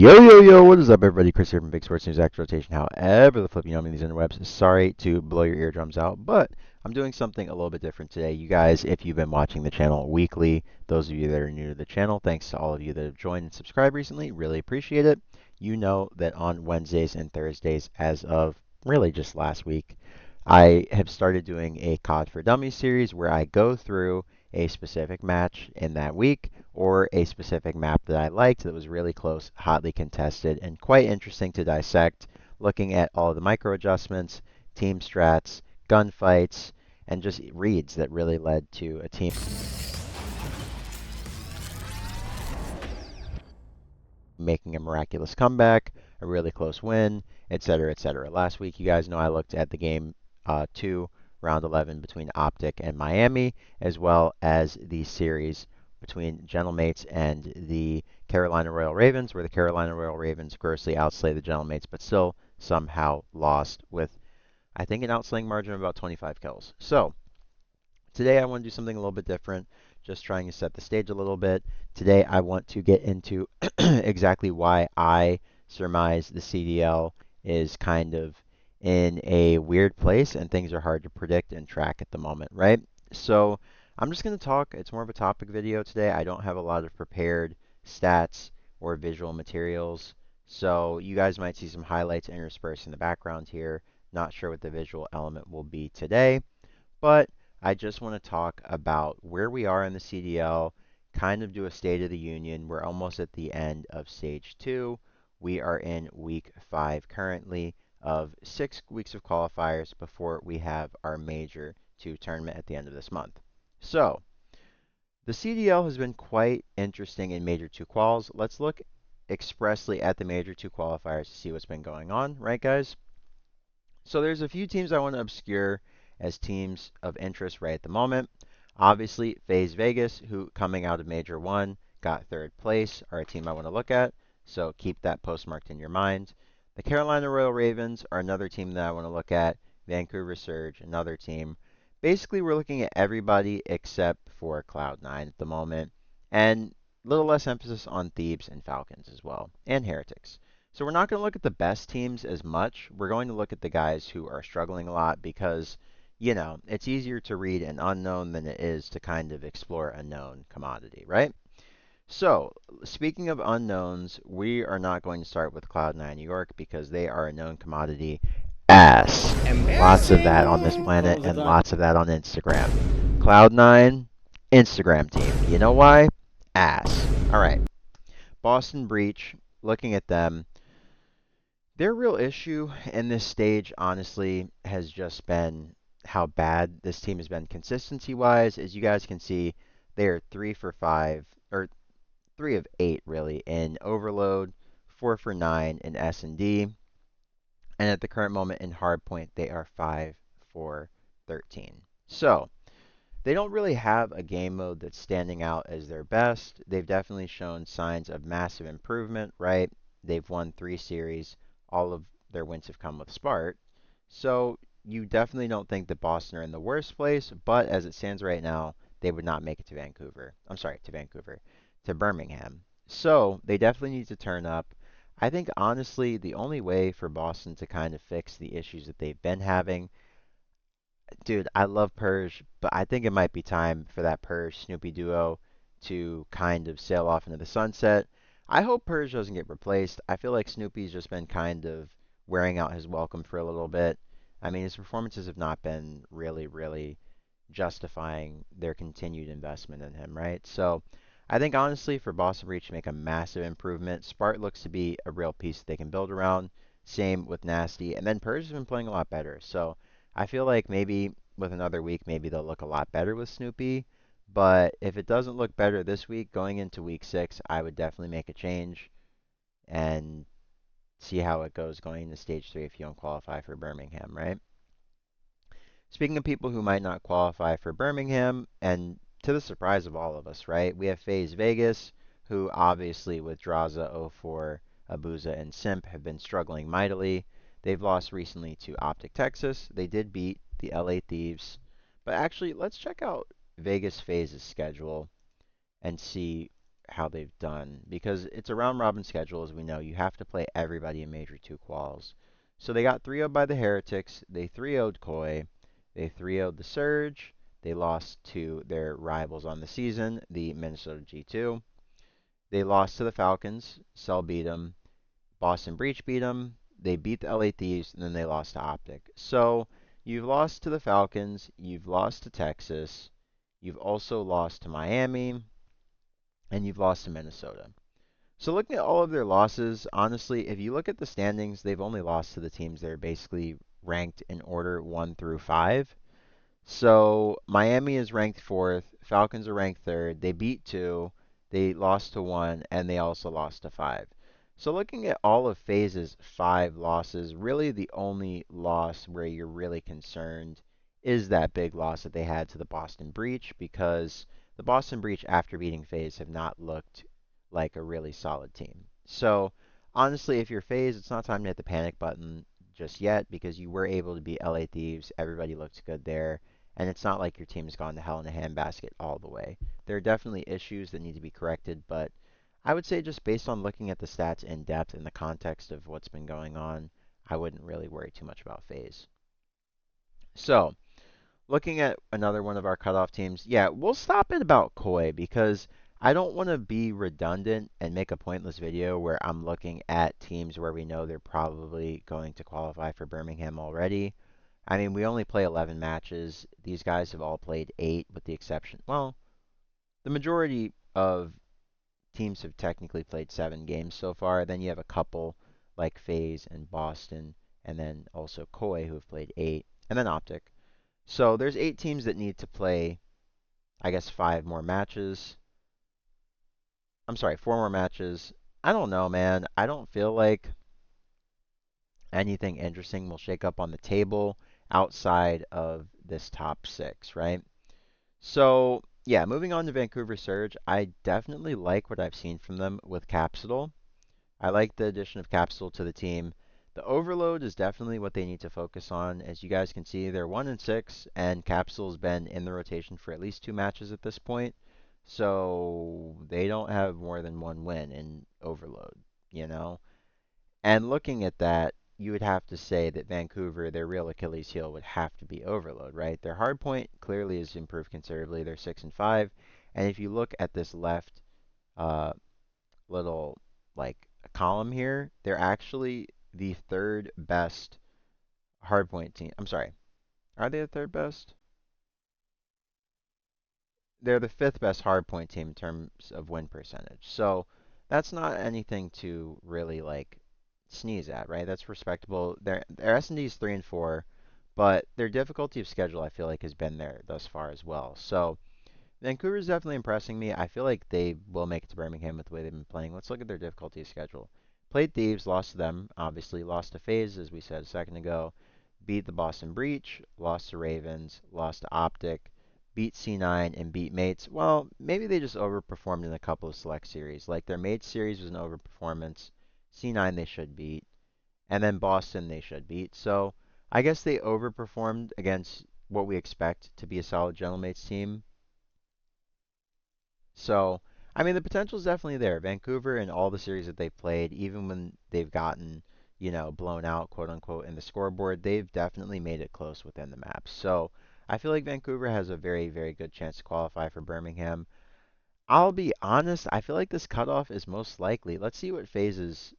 Yo, what is up, everybody? Chris here from Big Sports News X Rotation. However, the flip you know me in these interwebs. Sorry to blow your eardrums out, but I'm doing something a little bit different today. You guys, if you've been watching the channel weekly, those of you that are new to the channel, thanks to all of you that have joined and subscribed recently. Really appreciate it. You know that on Wednesdays and Thursdays, as of really just last week, I have started doing a COD for Dummies series where I go through a specific match in that week or a specific map that I liked that was really close, hotly contested, and quite interesting to dissect, looking at all of the micro adjustments, team strats, gunfights, and just reads that really led to a team making a miraculous comeback, a really close win, etc., etc. Last week, you guys know I looked at the game 2, round 11 between Optic and Miami, as well as the series between Gentlemates and the Carolina Royal Ravens, where the Carolina Royal Ravens grossly outslayed the Gentlemates, but still somehow lost with, I think, an outslaying margin of about 25 kills. So, today I want to do something a little bit different, just trying to set the stage a little bit. Today I want to get into exactly why I surmise the CDL is kind of in a weird place and things are hard to predict and track at the moment, right? So I'm just going to talk. It's more of a topic video today. I don't have a lot of prepared stats or visual materials. So you guys might see some highlights interspersed in the background here. Not sure what the visual element will be today. But I just want to talk about where we are in the CDL, kind of do a State of the Union. We're almost at the end of Stage 2. We are in Week 5 currently of 6 weeks of qualifiers before we have our Major 2 tournament at the end of this month. So, the CDL has been quite interesting in Major 2 quals. Let's look expressly at the Major 2 qualifiers to see what's been going on, right, guys? So there's a few teams I want to obscure as teams of interest right at the moment. Obviously, Faze Vegas, who coming out of Major 1 got 3rd place, are a team I want to look at. So keep that postmarked in your mind. The Carolina Royal Ravens are another team that I want to look at. Vancouver Surge, another team. Basically, we're looking at everybody except for Cloud9 at the moment. And a little less emphasis on Thieves and Falcons as well, and Heretics. So we're not going to look at the best teams as much. We're going to look at the guys who are struggling a lot because, you know, it's easier to read an unknown than it is to kind of explore a known commodity, right? So, speaking of unknowns, we are not going to start with Cloud9 New York because they are a known commodity ass. Lots of that on this planet and lots of that on Instagram. Cloud9, Instagram team. You know why? Ass. All right. Boston Breach, looking at them, their real issue in this stage, honestly, has just been how bad this team has been consistency-wise. As you guys can see, they are 3 for 5, or 3 of 8, really, in Overload, 4 for 9 in S&D, and at the current moment in Hardpoint, they are 5 for 13. So, they don't really have a game mode that's standing out as their best. They've definitely shown signs of massive improvement, right? They've won 3 series. All of their wins have come with Spart. So you definitely don't think that Boston are in the worst place, but as it stands right now, they would not make it to Vancouver. I'm sorry, to Vancouver, to Birmingham. So they definitely need to turn up. I think honestly, the only way for Boston to kind of fix the issues that they've been having, dude, I love Purj, but I think it might be time for that Purj Snoopy duo to kind of sail off into the sunset. I hope Purj doesn't get replaced. I feel like Snoopy's just been kind of wearing out his welcome for a little bit. I mean, his performances have not been really justifying their continued investment in him, right? So I think honestly for Boston Breach to make a massive improvement, Spart looks to be a real piece that they can build around. Same with Nasty. And then Purj has been playing a lot better. So I feel like maybe with another week, maybe they'll look a lot better with Snoopy. But if it doesn't look better this week, going into week 6, I would definitely make a change and see how it goes going into stage 3 if you don't qualify for Birmingham, right? Speaking of people who might not qualify for Birmingham, and to the surprise of all of us, right? We have FaZe Vegas, who obviously with Draza, 04, Abuza, and Simp have been struggling mightily. They've lost recently to Optic Texas. They did beat the LA Thieves. But actually, let's check out Vegas FaZe's schedule and see how they've done because it's a round robin schedule, as we know. You have to play everybody in Major 2 quals. So they got 3-0'd by the Heretics. They 3-0'd Koi. They 3-0'd the Surge. They lost to their rivals on the season, the Minnesota G2. They lost to the Falcons. Cell beat them. Boston Breach beat them. They beat the LA Thieves, and then they lost to Optic. So you've lost to the Falcons. You've lost to Texas. You've also lost to Miami, and you've lost to Minnesota. So looking at all of their losses, honestly, if you look at the standings, they've only lost to the teams that are basically ranked in order 1 through 5. So Miami is ranked 4th, Falcons are ranked 3rd. They beat 2, they lost to 1, and they also lost to 5. So looking at all of Faze's 5 losses, really the only loss where you're really concerned is that big loss that they had to the Boston Breach, because the Boston Breach, after beating Faze, have not looked like a really solid team. So honestly, if you're Faze, it's not time to hit the panic button just yet, because you were able to beat LA Thieves. Everybody looked good there. And it's not like your team's gone to hell in a handbasket all the way. There are definitely issues that need to be corrected, but I would say just based on looking at the stats in depth in the context of what's been going on, I wouldn't really worry too much about Faze. So, looking at another one of our cutoff teams, yeah, we'll stop at about Koi because I don't want to be redundant and make a pointless video where I'm looking at teams where we know they're probably going to qualify for Birmingham already. I mean, we only play 11 matches. These guys have all played 8 with the exception. Well, the majority of teams have technically played 7 games so far. Then you have a couple like FaZe and Boston, and then also Koi who have played 8, and then Optic. So there's 8 teams that need to play, I guess, 5 more matches. I'm sorry, 4 more matches. I don't know, man. I don't feel like anything interesting will shake up on the table outside of this top 6, right? So, yeah, moving on to Vancouver Surge, I definitely like what I've seen from them with Capsule. I like the addition of Capsule to the team. The overload is definitely what they need to focus on. As you guys can see, they're 1-6, and Capsule's been in the rotation for at least 2 matches at this point. So they don't have more than 1 win in overload, you know? And looking at that, you would have to say that Vancouver, their real Achilles heel would have to be overload, right? Their hard point clearly has improved considerably. They're 6-5, and if you look at this left uh, little like column here, they're actually the 3rd best hard point team. I'm sorry, are they the 3rd best? They're the 5th best hard point team in terms of win percentage. So that's not anything to really like sneeze at, right? That's respectable. Their S&D is 3-4, but their difficulty of schedule I feel like has been there thus far as well. So Vancouver's definitely impressing me. I feel like they will make it to Birmingham with the way they've been playing. Let's look at their difficulty of schedule. Played Thieves, lost to them, obviously lost to FaZe, as we said a second ago. Beat the Boston Breach, lost to Ravens, lost to Optic, beat C9, and beat Mates. Well, maybe they just overperformed in a couple of select series. Like their Mates series was an overperformance. C9 they should beat. And then Boston they should beat. So I guess they overperformed against what we expect to be a solid Gentlemates team. So, I mean, the potential is definitely there. Vancouver in all the series that they've played, even when they've gotten, blown out, quote unquote, in the scoreboard, they've definitely made it close within the maps. So, I feel like Vancouver has a very, very good chance to qualify for Birmingham. I'll be honest, I feel like this cutoff is most likely. Let's see what Faze's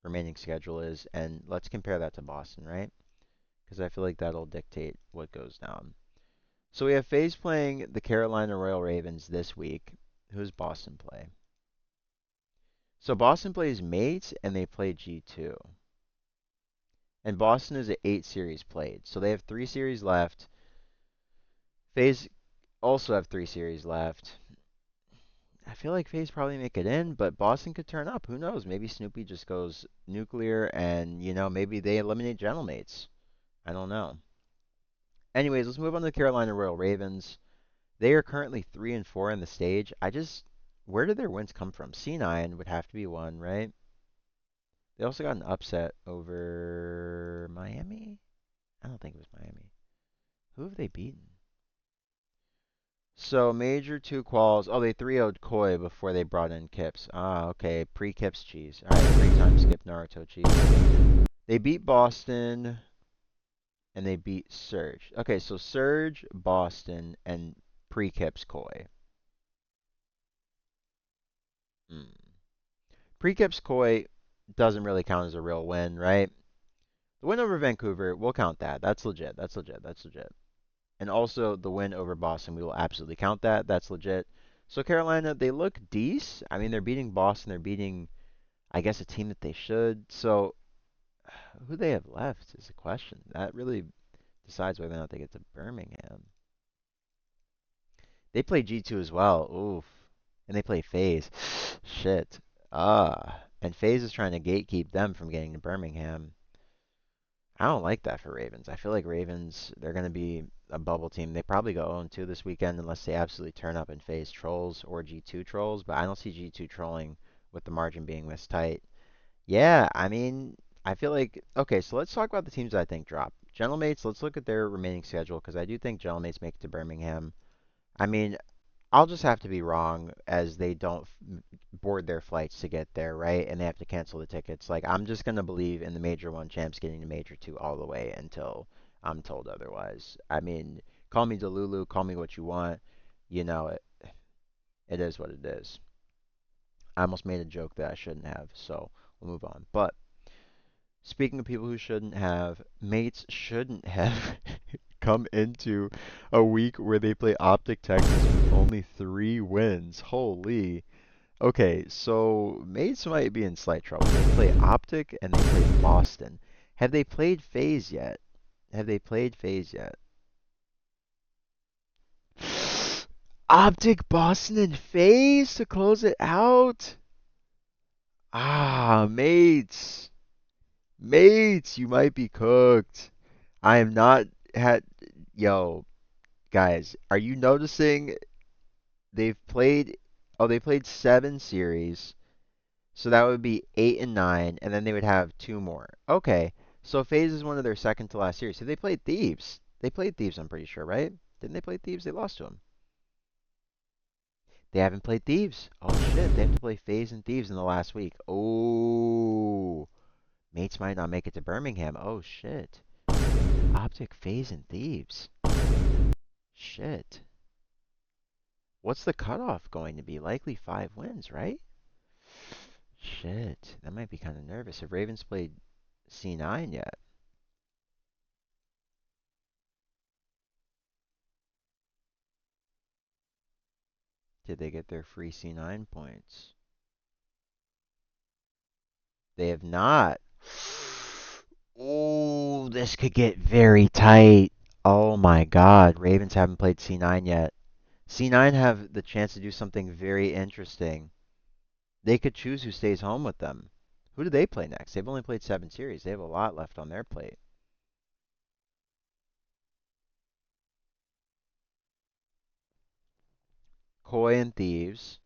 remaining schedule is, and let's compare that to Boston, right? Because I feel like that'll dictate what goes down. So we have FaZe playing the Carolina Royal Ravens this week. Who's Boston play? So Boston plays Mates and they play G2. And Boston is at 8 series played. So they have 3 series left. FaZe also have 3 series left. I feel like FaZe probably make it in, but Boston could turn up. Who knows? Maybe Snoopy just goes nuclear and, maybe they eliminate Gentlemates. I don't know. Anyways, let's move on to the Carolina Royal Ravens. They are currently 3-4 in the stage. Where did their wins come from? C9 would have to be one, right? They also got an upset over Miami. I don't think it was Miami. Who have they beaten? So Major 2 quals. Oh, they 3-0'd Koi before they brought in Kips. Ah, okay. Pre-Kips cheese. All right, 3 times skip Naruto cheese. They beat Boston and they beat Surge. Okay, so Surge, Boston, and pre-Kips Koi. Hmm. Pre-Kips Koi doesn't really count as a real win, right? The win over Vancouver, we'll count that. That's legit. That's legit. That's legit. And also the win over Boston, we will absolutely count that. That's legit. So Carolina, they look decent. I mean, they're beating Boston. They're beating, I guess, a team that they should. So who they have left is a question. That really decides whether or not they get to Birmingham. They play G2 as well. Oof. And they play Faze. Shit. And Faze is trying to gatekeep them from getting to Birmingham. I don't like that for Ravens. I feel like Ravens, they're going to be a bubble team. They probably go 0-2 this weekend unless they absolutely turn up and face trolls or G2 trolls, but I don't see G2 trolling with the margin being this tight. Yeah, I mean, I feel like, okay, so let's talk about the teams that I think drop. Gentlemates, let's look at their remaining schedule because I do think Gentlemates make it to Birmingham. I mean, I'll just have to be wrong as they don't board their flights to get there, right? And they have to cancel the tickets. Like, I'm just going to believe in the Major 1 champs getting to Major 2 all the way until I'm told otherwise. I mean, call me Delulu, call me what you want. You know, it is what it is. I almost made a joke that I shouldn't have, so we'll move on. But speaking of people who shouldn't have, mates shouldn't have come into a week where they play Optic Texas with only 3 wins. Holy. Okay, so mates might be in slight trouble. They play Optic and they play Boston. Have they played Faze yet? Have they played Faze yet? Optic, Boston, and Faze to close it out? Ah, mates. Mates, you might be cooked. I am not had yo, guys, are you noticing they've played they played 7 series. So that would be 8 and 9, and then they would have 2 more. Okay. So Faze is one of their second to last series. So they played Thieves. They played Thieves, I'm pretty sure, right? Didn't they play Thieves? They lost to them. They haven't played Thieves. Oh shit, they have to play Faze and Thieves in the last week. Oh, mates might not make it to Birmingham. Oh shit. Optic, Faze, and Thieves. Shit. What's the cutoff going to be? Likely 5 wins, right? Shit. That might be kind of nervous. Have Ravens played C9 yet? Did they get their free C9 points? They have not. Oh, this could get very tight. Oh my God. Ravens haven't played C9 yet. C9 have the chance to do something very interesting. They could choose who stays home with them. Who do they play next? They've only played 7 series. They have a lot left on their plate. Koi and Thieves.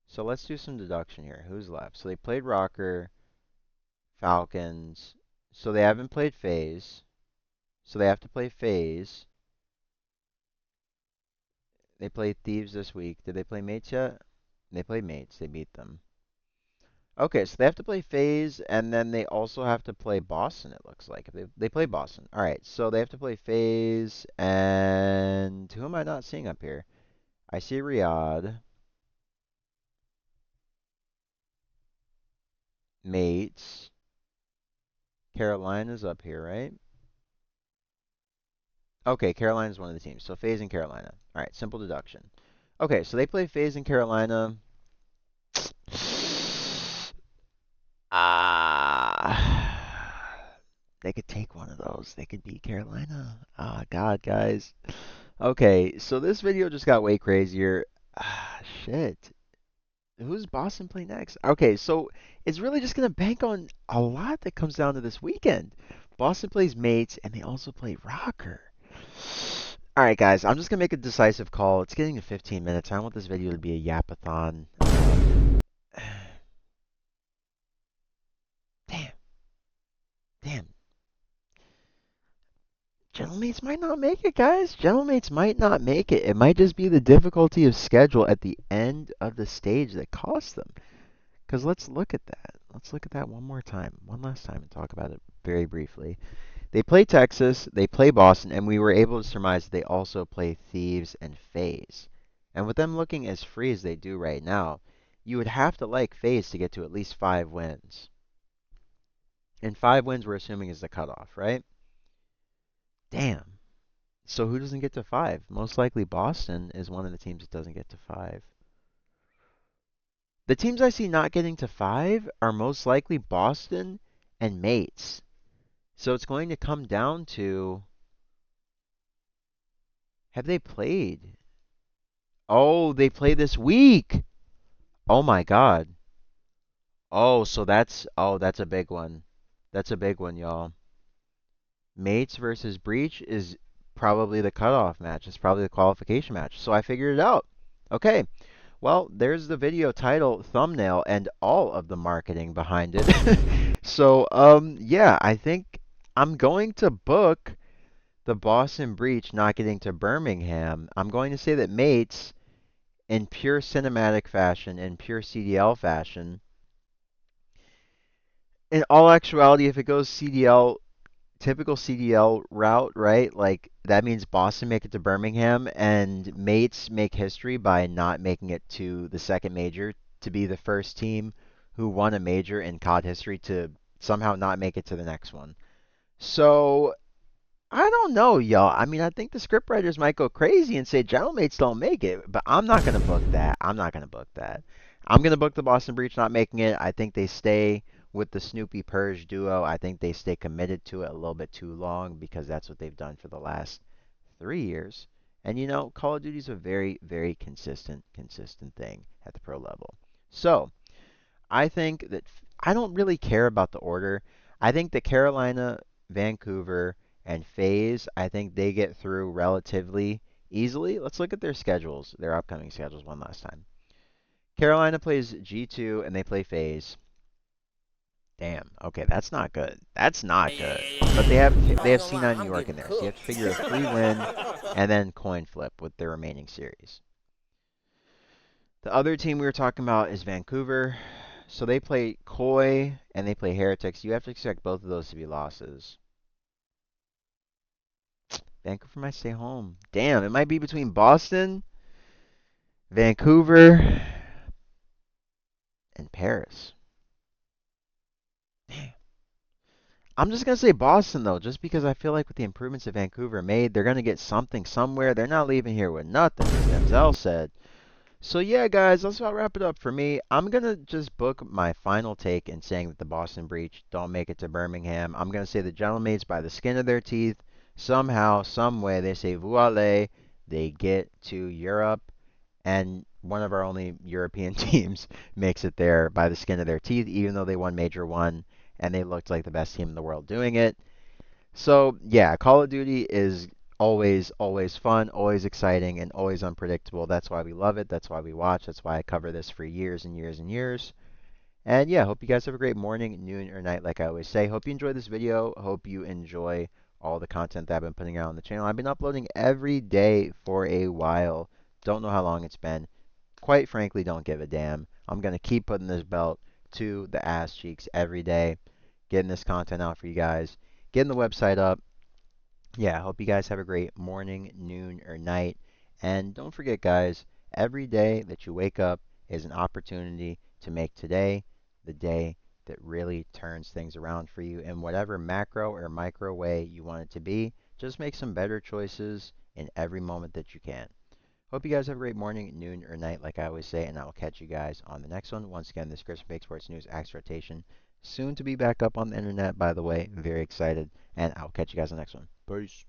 So let's do some deduction here. Who's left? So they played Rocker, Falcons. So they haven't played Faze. So they have to play Faze. They played Thieves this week. Did they play Mates yet? They played Mates. They beat them. Okay, so they have to play Faze, and then they also have to play Boston, it looks like. They play Boston. All right, so they have to play Faze, and who am I not seeing up here? I see Riyadh, Mates, Carolina's up here, right? Okay, Carolina's one of the teams. So Faze and Carolina. All right, simple deduction. Okay, so they play Faze and Carolina. Ah, they could take one of those. They could beat Carolina. Ah, God, guys. Okay, so this video just got way crazier. Ah, shit. Who's Boston play next? Okay, so it's really just gonna bank on a lot that comes down to this weekend. Boston plays Mates, and they also play Rocker. All right, guys, I'm just gonna make a decisive call. It's getting to 15 minutes. I want this video to be a yapathon. Damn, damn. Gentlemates might not make it, guys. Gentlemates might not make it. It might just be the difficulty of schedule at the end of the stage that costs them. Because let's look at that. Let's look at that one more time, one last time, and talk about it very briefly. They play Texas, they play Boston, and we were able to surmise that they also play Thieves and Faze. And with them looking as free as they do right now, you would have to like Faze to get to at least 5 wins. And 5 wins, we're assuming, is the cutoff, right? Damn. So who doesn't get to 5? Most likely Boston is one of the teams that doesn't get to 5. The teams I see not getting to 5 are most likely Boston and Mates. So it's going to come down to, have they played? Oh, they play this week. Oh my God. That's a big one. That's a big one, y'all. Mates versus Breach is probably the cutoff match. It's probably the qualification match. So I figured it out. Okay. Well, there's the video title, thumbnail, and all of the marketing behind it. So, yeah, I think I'm going to book the Boston Breach not getting to Birmingham. I'm going to say that Mates, in pure cinematic fashion, in pure CDL fashion, in all actuality, if it goes CDL, typical CDL route, right? Like that means Boston make it to Birmingham and Mates make history by not making it to the second major to be the first team who won a major in COD history to somehow not make it to the next one. So I don't know, y'all. I mean, I think the scriptwriters might go crazy and say Gentleman's don't make it, but I'm not gonna book that. I'm not gonna book that. I'm gonna book the Boston Breach not making it. I think they stay with the Snoopy Purj duo. I think they stay committed to it a little bit too long because that's what they've done for the last 3 years. And you know, Call of Duty's a very, very consistent thing at the pro level. So I think that I don't really care about the order. I think that Carolina, Vancouver, and Faze, I think they get through relatively easily. Let's look at their schedules, their upcoming schedules one last time. Carolina plays G2 and they play Faze. Damn. Okay, that's not good. That's not good. But they have C9 New York in there, so you have to figure a free win and then coin flip with their remaining series. The other team we were talking about is Vancouver. So they play Koi and they play Heretics. You have to expect both of those to be losses. Vancouver might stay home. Damn, it might be between Boston, Vancouver, and Paris. Damn. I'm just going to say Boston, though, just because I feel like with the improvements that Vancouver made, they're going to get something somewhere. They're not leaving here with nothing, as Denzel said. So yeah, guys, let's about wrap it up for me. I'm gonna just book my final take in saying that the Boston Breach don't make it to Birmingham. I'm gonna say the Gentlemaids by the skin of their teeth. Somehow, some way, they say voila, they get to Europe, and one of our only European teams makes it there by the skin of their teeth, even though they won Major 1 and they looked like the best team in the world doing it. So yeah, Call of Duty is always fun, always exciting, and always unpredictable. That's why we love it. That's why we watch. That's why I cover this for years and years and years. And yeah, hope you guys have a great morning, noon, or night, like I always say. Hope you enjoyed this video. Hope you enjoy all the content that I've been putting out on the channel. I've been uploading every day for a while. Don't know how long it's been. Quite frankly, don't give a damn. I'm going to keep putting this belt to the ass cheeks every day, getting this content out for you guys, getting the website up. Yeah, I hope you guys have a great morning, noon, or night. And don't forget, guys, every day that you wake up is an opportunity to make today the day that really turns things around for you in whatever macro or micro way you want it to be. Just make some better choices in every moment that you can. Hope you guys have a great morning, noon, or night, like I always say, and I will catch you guys on the next one. Once again, this Chris from Esports News Axe Rotation. Soon to be back up on the internet, by the way. Very excited, and I'll catch you guys on the next one. Peace.